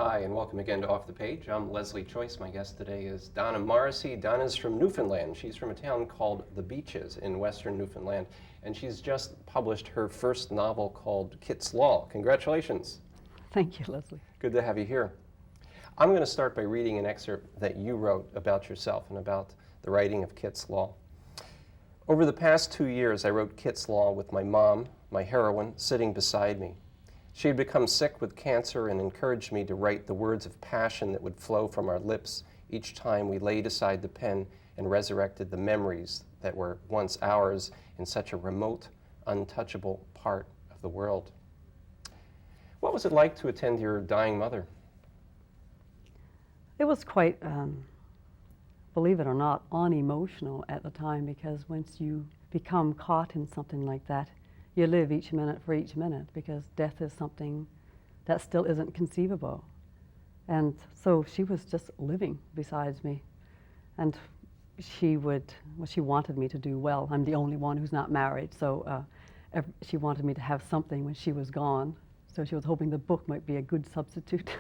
Hi, and welcome again to Off the Page. I'm Leslie Choice. My guest today is Donna Morrissey. Donna's from Newfoundland. She's from a town called The Beaches in western Newfoundland, and she's just published her first novel called Kit's Law. Congratulations. Thank you, Leslie. Good to have you here. I'm going to start by reading an excerpt that you wrote about yourself and about the writing of Kit's Law. Over the past 2 years, I wrote Kit's Law with my mom, my heroine, sitting beside me. She had become sick with cancer and encouraged me to write the words of passion that would flow from our lips each time we laid aside the pen and resurrected the memories that were once ours in such a remote, untouchable part of the world. What was it like to attend your dying mother? It was quite, believe it or not, unemotional at the time, because once you become caught in something like that, you live each minute for each minute, because death is something that still isn't conceivable. And so she was just living beside me. And she wanted me to do well. I'm the only one who's not married, so she wanted me to have something when she was gone. So she was hoping the book might be a good substitute.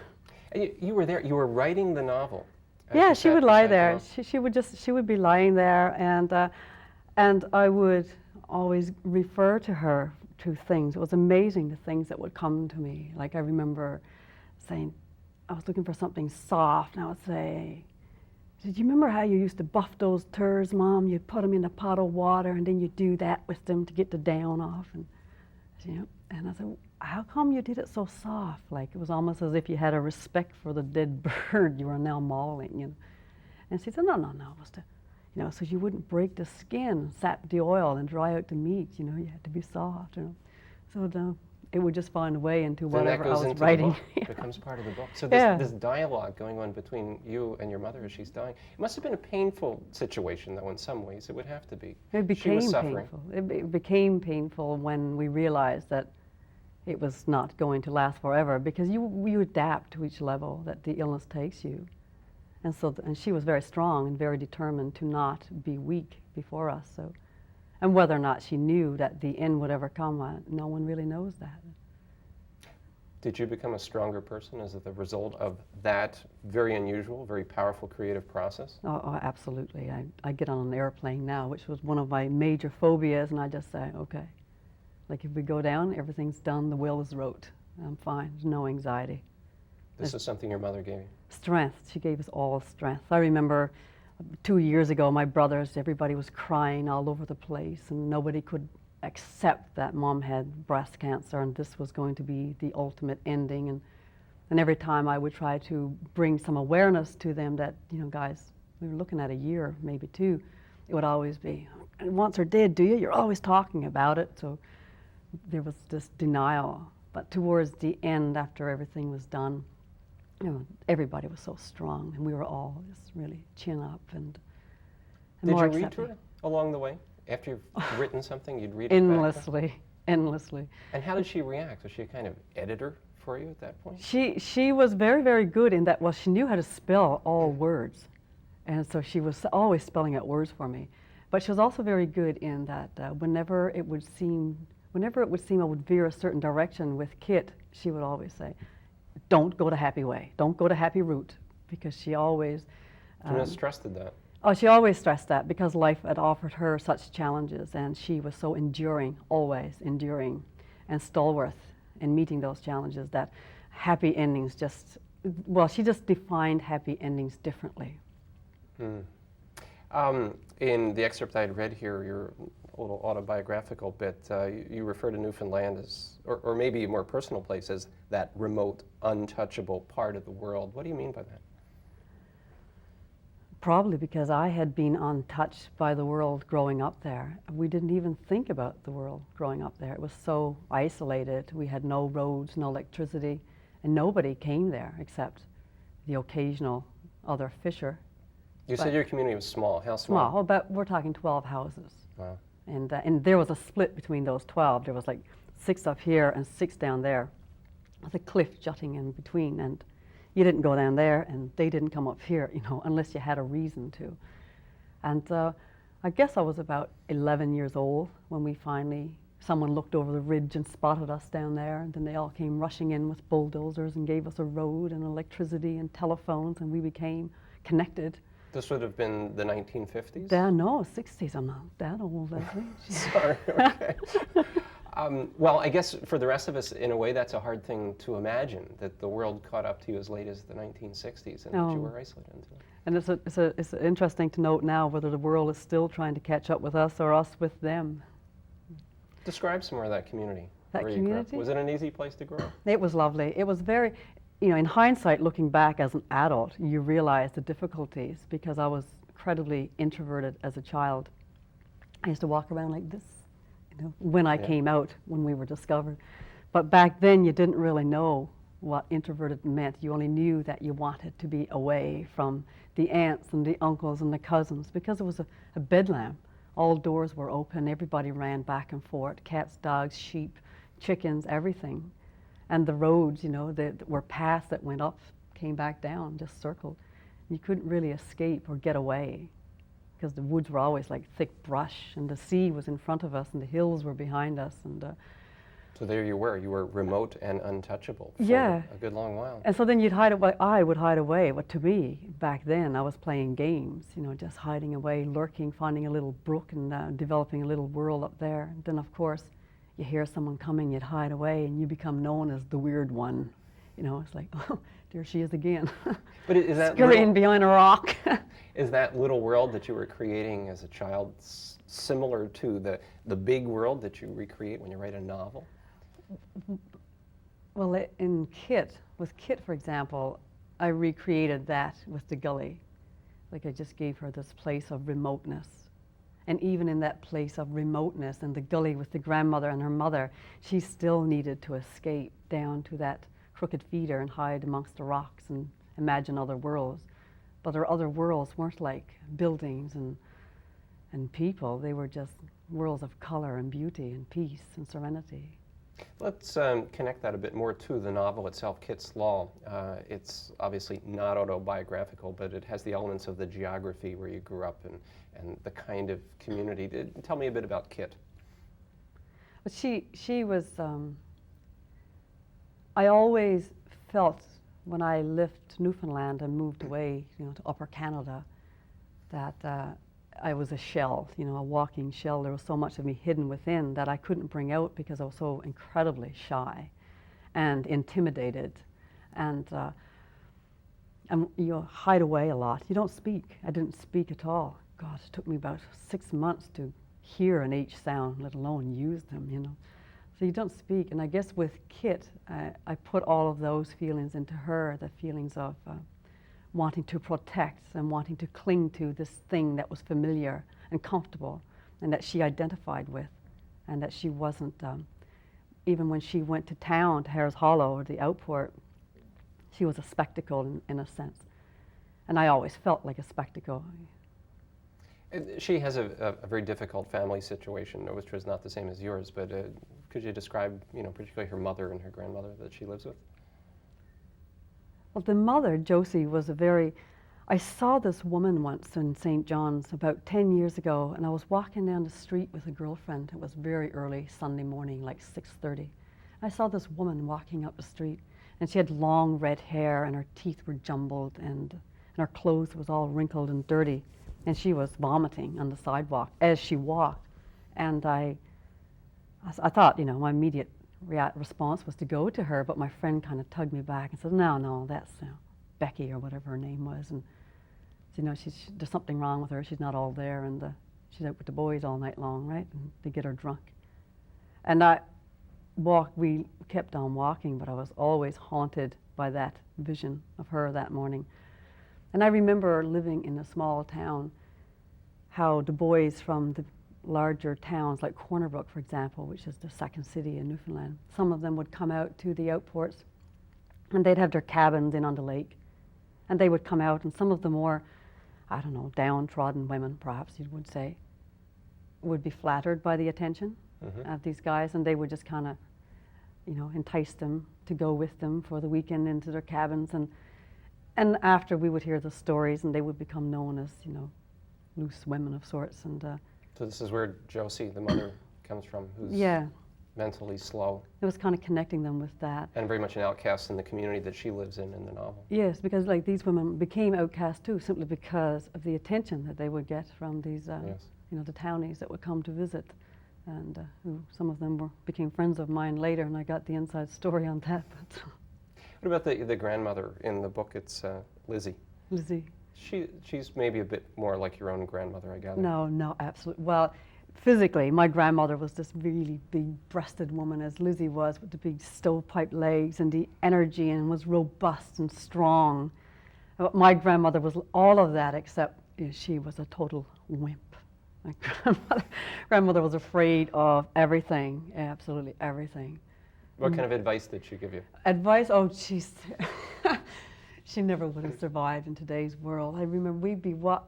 And you were there, you were writing the novel. Yeah, she would lie there. She would be lying there, and I would always refer to her to things. It was amazing, the things that would come to me. Like I remember saying, I was looking for something soft, and I would say, "Did you remember how you used to buff those turds, Mom? You'd put them in a pot of water, and then you'd do that with them to get the down off." And and I said, "How come you did it so soft?" Like it was almost as if you had a respect for the dead bird you were now mauling. And she said, "No, it was to, so you wouldn't break the skin, sap the oil, and dry out the meat. You had to be soft. So it would just find a way into whatever I was writing. It becomes part of the book. So this dialogue going on between you and your mother as she's dying, it must have been a painful situation, though. In some ways, it would have to be. It became painful. It became painful when we realized that it was not going to last forever, because you adapt to each level that the illness takes you. And so, and she was very strong and very determined to not be weak before us. So, and whether or not she knew that the end would ever come, no one really knows that. Did you become a stronger person as a result of that very unusual, very powerful creative process? Oh, absolutely. I get on an airplane now, which was one of my major phobias, and I just say, okay, like if we go down, everything's done, the will is wrote. I'm fine, there's no anxiety. This is something your mother gave you? Strength. She gave us all strength. I remember 2 years ago, my brothers, everybody was crying all over the place, and nobody could accept that Mom had breast cancer, and this was going to be the ultimate ending. And every time I would try to bring some awareness to them that, guys, we were looking at a year, maybe 2, it would always be, "Once or dead, do you? You're always talking about it." So there was this denial. But towards the end, after everything was done, everybody was so strong, and we were all just really chin up and more accepting. Did you read to her along the way? After you've written something, you'd read it endlessly. And how did she react? Was she a kind of editor for you at that point? She was very, very good in that. Well, she knew how to spell all words, and so she was always spelling out words for me. But she was also very good in that whenever it would seem I would veer a certain direction with Kit, she would always say, "Don't go to Happy Way. Don't go to Happy Route," because she always... She must have trusted that. Oh, she always stressed that, because life had offered her such challenges, and she was so enduring, always enduring, and stalwart in meeting those challenges, that happy endings she just defined happy endings differently. In the excerpt I had read here, your little autobiographical bit, you refer to Newfoundland as, or maybe a more personal place, as that remote, untouchable part of the world. What do you mean by that? Probably because I had been untouched by the world growing up there. We didn't even think about the world growing up there. It was so isolated. We had no roads, no electricity, and nobody came there except the occasional other fisher. You said your community was small. How small? Small, but we're talking 12 houses. Wow. And there was a split between those 12. There was like 6 up here and 6 down there, with a cliff jutting in between. And you didn't go down there, and they didn't come up here, unless you had a reason to. And I guess I was about 11 years old when we finally someone looked over the ridge and spotted us down there, and then they all came rushing in with bulldozers and gave us a road and electricity and telephones, and we became connected. This would have been the 1950s? No, 60s. I'm not that old, I think. Sorry, okay. Well, I guess for the rest of us, in a way, that's a hard thing to imagine, that the world caught up to you as late as the 1960s and that you were isolated into it. And it's interesting to note now whether the world is still trying to catch up with us or us with them. Describe some more of that community. That where you grew up. community? Was it an easy place to grow up? It was lovely. It was very, in hindsight, looking back as an adult, you realize the difficulties because I was incredibly introverted as a child. I used to walk around like this, when I came out, when we were discovered. But back then, you didn't really know what introverted meant. You only knew that you wanted to be away from the aunts and the uncles and the cousins because it was a bedlam. All doors were open, everybody ran back and forth, cats, dogs, sheep, chickens, everything. And the roads, that were paths that went up, came back down, just circled. You couldn't really escape or get away because the woods were always like thick brush, and the sea was in front of us, and the hills were behind us. And so there you were remote and untouchable for yeah. a good long while. And so then you'd hide away, I would hide away. But to me, back then, I was playing games, just hiding away, lurking, finding a little brook and developing a little world up there. And then, of course, you hear someone coming, you'd hide away, and you become known as the weird one. It's like, oh, there she is again. But is that scurrying behind a rock? Is that little world that you were creating as a child similar to the big world that you recreate when you write a novel? Well, with Kit, for example, I recreated that with the gully. Like I just gave her this place of remoteness. And even in that place of remoteness and the gully with the grandmother and her mother, she still needed to escape down to that crooked feeder and hide amongst the rocks and imagine other worlds. But her other worlds weren't like buildings and people. They were just worlds of color and beauty and peace and serenity. Let's connect that a bit more to the novel itself, Kit's Law. It's obviously not autobiographical, but it has the elements of the geography where you grew up and the kind of community. Tell me a bit about Kit. But she was, I always felt when I left Newfoundland and moved away, to Upper Canada, that I was a shell, a walking shell. There was so much of me hidden within that I couldn't bring out because I was so incredibly shy and intimidated. And you hide away a lot. You don't speak. I didn't speak at all. God, it took me about 6 months to hear an H sound, let alone use them, So you don't speak. And I guess with Kit, I put all of those feelings into her, the feelings of wanting to protect and wanting to cling to this thing that was familiar and comfortable and that she identified with, and that she wasn't, even when she went to town, to Harris Hollow or the Outport, she was a spectacle in a sense. And I always felt like a spectacle. She has a very difficult family situation, which was not the same as yours, but could you describe, particularly her mother and her grandmother that she lives with? Well, the mother, Josie, was I saw this woman once in St. John's about 10 years ago, and I was walking down the street with a girlfriend. It was very early Sunday morning, like 6:30. I saw this woman walking up the street, and she had long red hair, and her teeth were jumbled, and her clothes was all wrinkled and dirty, and she was vomiting on the sidewalk as she walked. And I thought, my immediate response was to go to her, but my friend kind of tugged me back and said, no, that's Becky or whatever her name was, and there's something wrong with her. She's not all there, and she's out with the boys all night long, right? And they get her drunk. And we kept on walking, but I was always haunted by that vision of her that morning. And I remember living in a small town, how the boys from the larger towns like Corner Brook, for example, which is the second city in Newfoundland, some of them would come out to the outports and they'd have their cabins in on the lake, and they would come out, and some of the more, downtrodden women, perhaps you would say, would be flattered by the attention of these guys, and they would just kind of, entice them to go with them for the weekend into their cabins, and after we would hear the stories, and they would become known as, loose women of sorts, and So this is where Josie, the mother, comes from, who's Yeah, mentally slow it was kind of connecting them with that. and very much an outcast in the community that she lives in the novel. Yes, because like these women became outcast too, simply because of the attention that they would get from these, Yes. you know, the townies that would come to visit, and who some of them became friends of mine later, and I got the inside story on that. But What about the grandmother in the book? It's Lizzie. Lizzie. She's maybe a bit more like your own grandmother, I gather. No, absolutely. Well, physically, my grandmother was this really big-breasted woman, as Lizzie was, with the big stovepipe legs and the energy, and was robust and strong. My grandmother was all of that, except she was a total wimp. My grandmother was afraid of everything, absolutely everything. What kind of advice did she give you? Advice? Oh, she's she never would have survived in today's world. I remember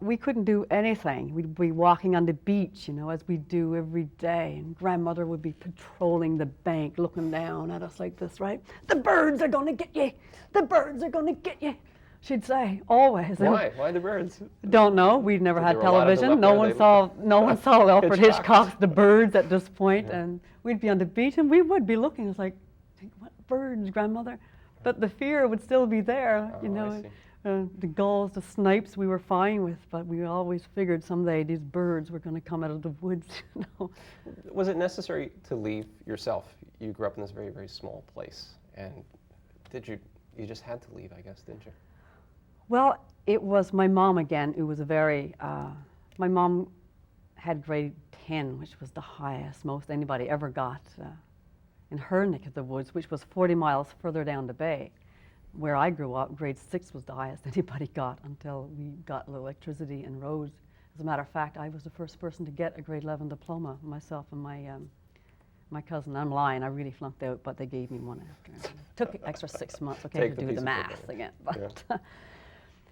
we couldn't do anything. We'd be walking on the beach, you know, as we do every day, and grandmother would be patrolling the bank, looking down at us like this, right? The birds are going to get you. The birds are going to get you. She'd say always. Why? Why the birds? Don't know. We'd never There had were a lot of them television. No one saw Alfred Hitchcock's. Hitchcock's The Birds at this point, Yeah. and we'd be on the beach and we would be looking. It's like, what birds, grandmother? But the fear would still be there, you Oh, I know. see. The gulls, the snipes, we were fine with, but we always figured someday these birds were going to come out of the woods. You know. Was it necessary to leave yourself? You grew up in this very, very small place, and you just had to leave, I guess, didn't you? Well, it was my mom again, who was my mom had grade 10, which was the highest most anybody ever got in her neck of the woods, which was 40 miles further down the bay. Where I grew up, grade 6 was the highest anybody got until we got electricity and roads. As a matter of fact, I was the first person to get a grade 11 diploma, myself and my cousin. I'm lying, I really flunked out, but they gave me one after. It took an extra 6 months, okay, Take to the do piece the of math paper. again. Yeah.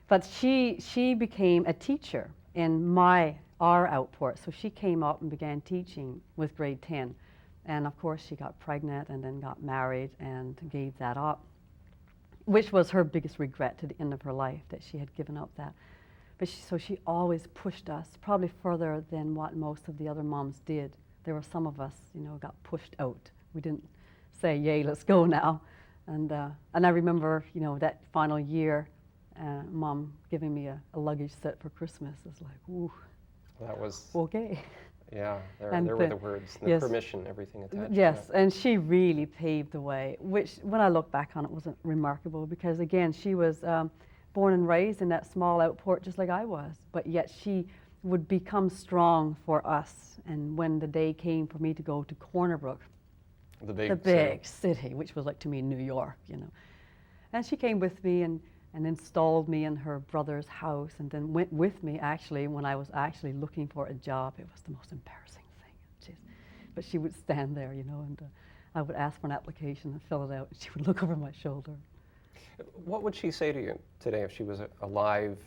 But she became a teacher in our outport. So she came up and began teaching with grade 10. And of course she got pregnant and then got married and gave that up, which was her biggest regret to the end of her life, that she had given up that. But so she always pushed us, probably further than what most of the other moms did. There were some of us, you know, got pushed out. We didn't say, yay, let's go now. And I remember, you know, that final year, Mom giving me a luggage set for Christmas. It's like, ooh, That was, okay. yeah, And there were the words, the yes. permission, everything attached Yes, to that. and she really paved the way, which when I look back on it wasn't remarkable, because again, she was born and raised in that small outport just like I was, but yet she would become strong for us. And when the day came for me to go to Corner Brook, The big city, which was like to me New York, you know. And she came with me and installed me in her brother's house, and then went with me actually when I was actually looking for a job. It was the most embarrassing thing. But she would stand there, you know, and I would ask for an application and fill it out, and she would look over my shoulder. What would she say to you today if she was alive?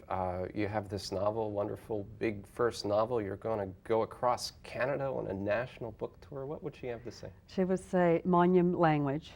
You have this novel, wonderful, big first novel. You're going to go across Canada on a national book tour. What would she have to say? She would say, "Monyum language.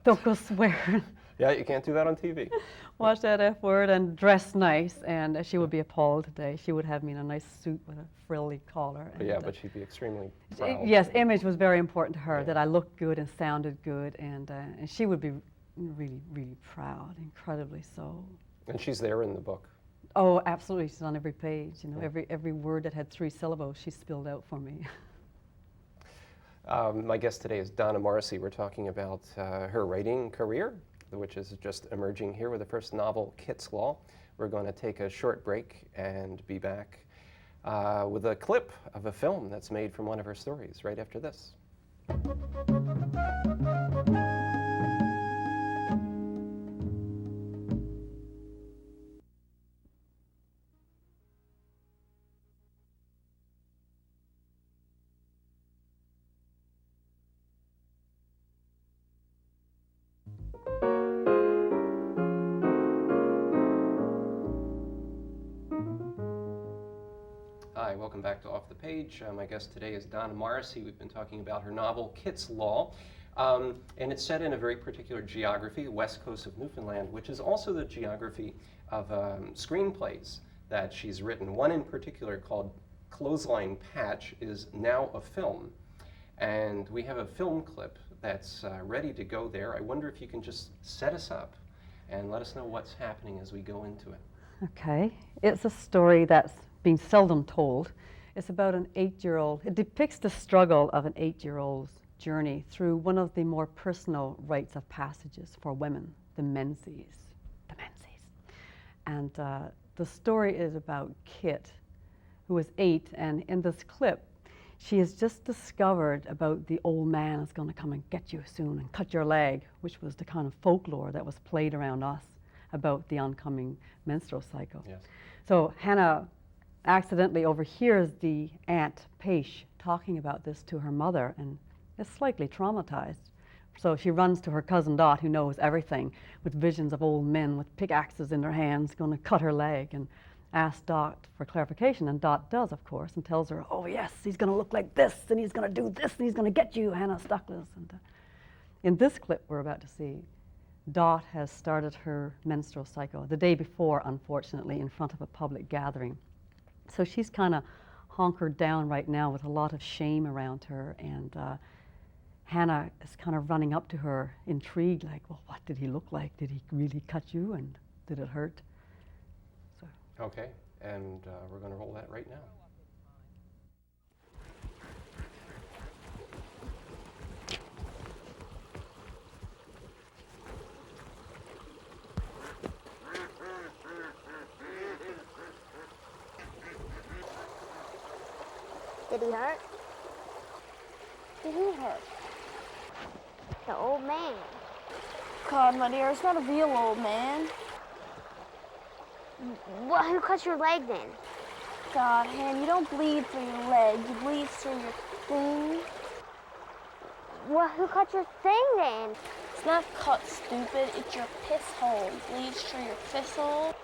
Don't go swearing. Yeah, you can't do that on TV. Watch that F word and dress nice." And she would be appalled today. She would have me in a nice suit with a frilly collar. But yeah, but she'd be extremely proud. Yes, image was very important to her, Yeah. that I looked good and sounded good, and she would be really, really proud, incredibly so. And she's there in the book. Oh, absolutely. She's on every page. You know, Yeah. every word that had 3 syllables, she spilled out for me. My guest today is Donna Morrissey. We're talking about her writing career, which is just emerging here with the first novel, Kit's Law. We're going to take a short break and be back with a clip of a film that's made from one of her stories right after this. Hi, welcome back to Off the Page. My guest today is Donna Morrissey. We've been talking about her novel, Kit's Law, and it's set in a very particular geography, the west coast of Newfoundland, which is also the geography of screenplays that she's written. One in particular called clothesline patch is now a film. And we have a film clip that's ready to go there. I wonder if you can just set us up and let us know what's happening as we go into it. Okay. It's a story that's been seldom told. It's about an 8-year-old. It depicts the struggle of an 8-year-old's journey through one of the more personal rites of passages for women, the menses. The menses. And the story is about Kit, who is 8, and in this clip, she has just discovered about the old man is going to come and get you soon and cut your leg, which was the kind of folklore that was played around us about the oncoming menstrual cycle. Yes. So Hannah accidentally overhears the aunt Paish talking about this to her mother and is slightly traumatized. So she runs to her cousin Dot, who knows everything, with visions of old men with pickaxes in their hands going to cut her leg, and asks Dot for clarification, and Dot does, of course, and tells her, oh yes, he's going to look like this, and he's going to do this, and he's going to get you, Hannah Stuckless. And in this clip we're about to see, Dot has started her menstrual cycle the day before, unfortunately, in front of a public gathering. So she's kind of hunkered down right now with a lot of shame around her, and Hannah is kind of running up to her, intrigued, like, well, what did he look like? Did he really cut you, and did it hurt? So. Okay, and we're going to roll that right now. Did he hurt? Did who hurt? The old man. God, my dear, it's not a real old man. Well, who cut your leg then? God, Han, you don't bleed through your leg. You bleed through your thing. Well, who cut your thing then? It's not cut, stupid. It's your piss hole. It bleeds through your piss hole.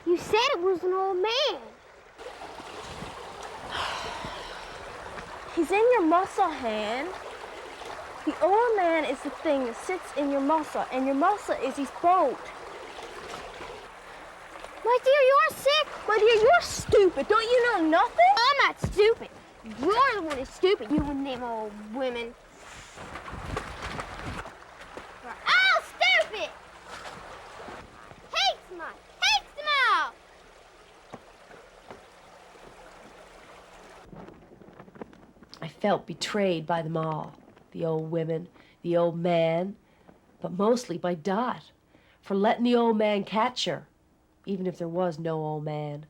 You said it was an old man. He's in your muscle, Han. The old man is the thing that sits in your muscle, and your muscle is his boat. My dear, you're sick. My dear, you're stupid. Don't you know nothing? I'm not stupid. You're the one who's stupid, you and them old women. You're all stupid. Hates them all. I felt betrayed by them all, the old women, the old man, but mostly by Dot, for letting the old man catch her, even if there was no old man.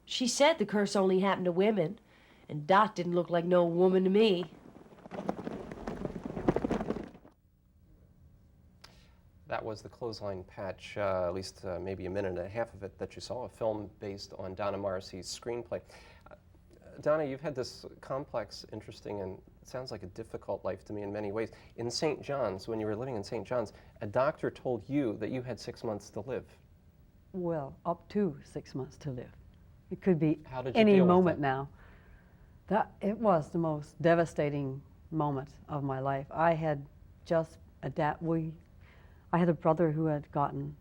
She said the curse only happened to women, and Dot didn't look like no woman to me. That was the clothesline patch, at least maybe a minute and a half of it that you saw, a film based on Donna Morrissey's screenplay. Donna, you've had this complex, interesting, and it sounds like a difficult life to me in many ways. In St. John's, when you were living in St. John's, a doctor told you that you had 6 months to live. Well, up to 6 months to live. It could be How did you any deal with moment that? now. It was the most devastating moment of my life. I had just I had a brother who had gotten,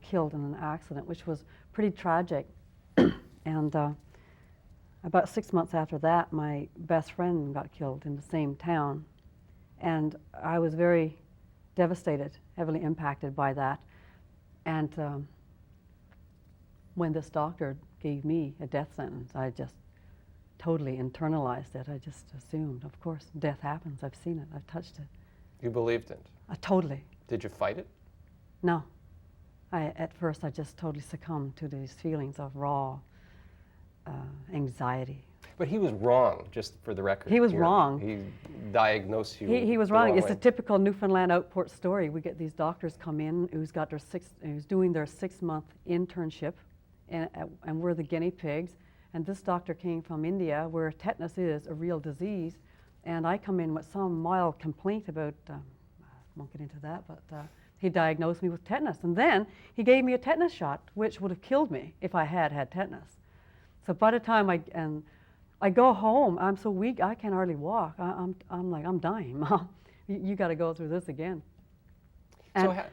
killed in an accident, which was pretty tragic. And about 6 months after that, my best friend got killed in the same town. And I was very devastated, heavily impacted by that. And when this doctor gave me a death sentence, I just totally internalized it. I just assumed, of course, death happens. I've seen it. I've touched it. You believed it? Totally. Did you fight it? No. At first, I just totally succumbed to these feelings of raw anxiety. But he was wrong, just for the record. He was here. wrong. He diagnosed you. He was the wrong. wrong It's way. a typical Newfoundland outport story. We get these doctors come in who's doing their 6-month internship, and we're the guinea pigs. And this doctor came from India, where tetanus is a real disease. And I come in with some mild complaint about, I won't get into that, but he diagnosed me with tetanus. And then he gave me a tetanus shot, which would have killed me if I had had tetanus. So by the time I go home, I'm so weak I can hardly walk. I'm like, I'm dying, Mom. You got to go through this again. So And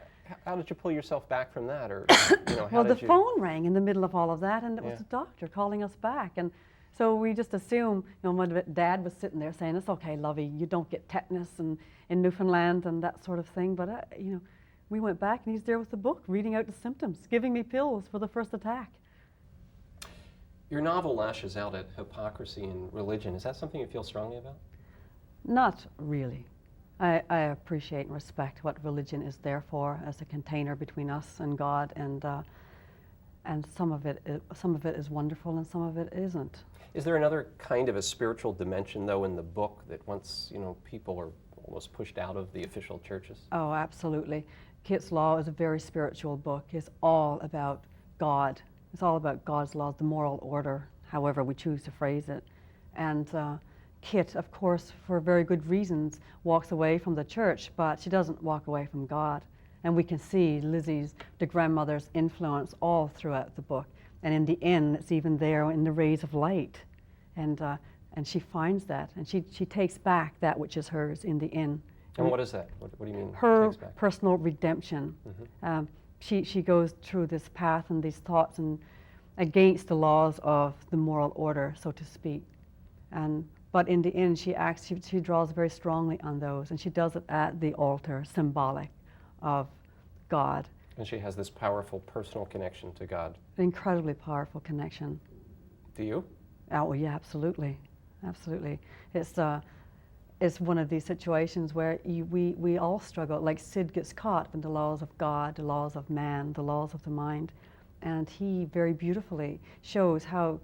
How did you pull yourself back from that, or how Well, the did you? phone rang in the middle of all of that, and it was Yeah. the doctor calling us back. And so we just assumed, my dad was sitting there saying, "It's okay, lovey, you don't get tetanus in Newfoundland and that sort of thing." But, we went back, and he's there with the book, reading out the symptoms, giving me pills for the first attack. Your novel lashes out at hypocrisy in religion. Is that something you feel strongly about? Not really. I appreciate and respect what religion is there for as a container between us and God, and some of it is wonderful, and some of it isn't. Is there another kind of a spiritual dimension, though, in the book that once people are almost pushed out of the official churches? Oh, absolutely. Kit's Law is a very spiritual book. It's all about God. It's all about God's laws, the moral order, however we choose to phrase it. And Kit, of course, for very good reasons, walks away from the church, but she doesn't walk away from God. And we can see Lizzie's, the grandmother's influence all throughout the book. And in the end, it's even there in the rays of light. And she finds that, and she takes back that which is hers in the end. And what is that? What do you mean? Her takes back? personal redemption. She goes through this path and these thoughts and against the laws of the moral order, so to speak. But in the end, she draws very strongly on those, and she does it at the altar, symbolic of God. And she has this powerful personal connection to God. An incredibly powerful connection. Do you? Oh, well, yeah, absolutely. Absolutely. It's one of these situations where we all struggle. Like Sid gets caught in the laws of God, the laws of man, the laws of the mind. And he very beautifully shows how,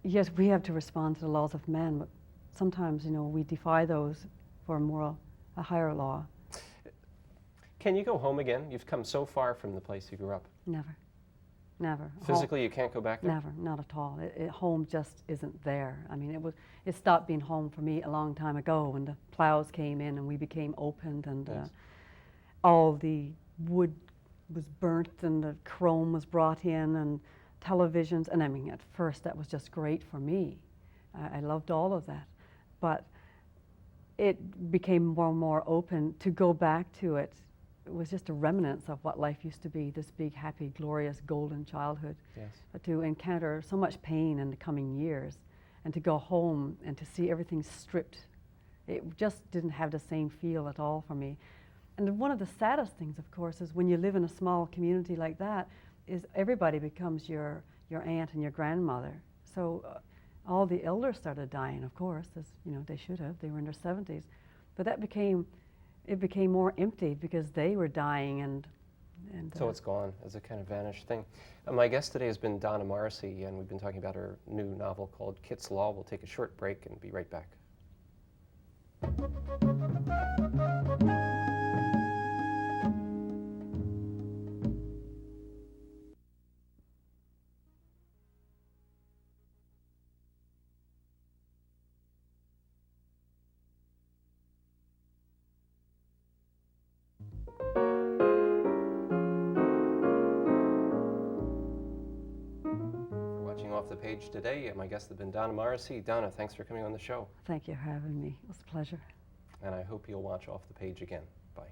yes, we have to respond to the laws of man, but sometimes, we defy those for a higher law. Can you go home again? You've come so far from the place you grew up. Never. Never. Physically, you can't go back there? Never, not at all. Home just isn't there. I mean, it stopped being home for me a long time ago when the plows came in and we became opened, and Yes. all the wood was burnt and the chrome was brought in and televisions. And I mean, at first that was just great for me. I loved all of that. But it became more and more open. To go back to it, it was just a remnants of what life used to be, this big, happy, glorious, golden childhood. Yes. But to encounter so much pain in the coming years, and to go home and to see everything stripped, it just didn't have the same feel at all for me. And one of the saddest things, of course, is when you live in a small community like that, is everybody becomes your aunt and your grandmother. So all the elders started dying, of course, as they should have. They were in their 70s. But it became more empty because they were dying, and So it's gone as a kind of vanished thing. My guest today has been Donna Morrissey, and we've been talking about her new novel called Kit's Law. We'll take a short break and be right back. Off the page today. My guest has been Donna Morrissey. Donna, thanks for coming on the show. thank you for having me. It was a pleasure. And I hope you'll watch Off the Page again. Bye.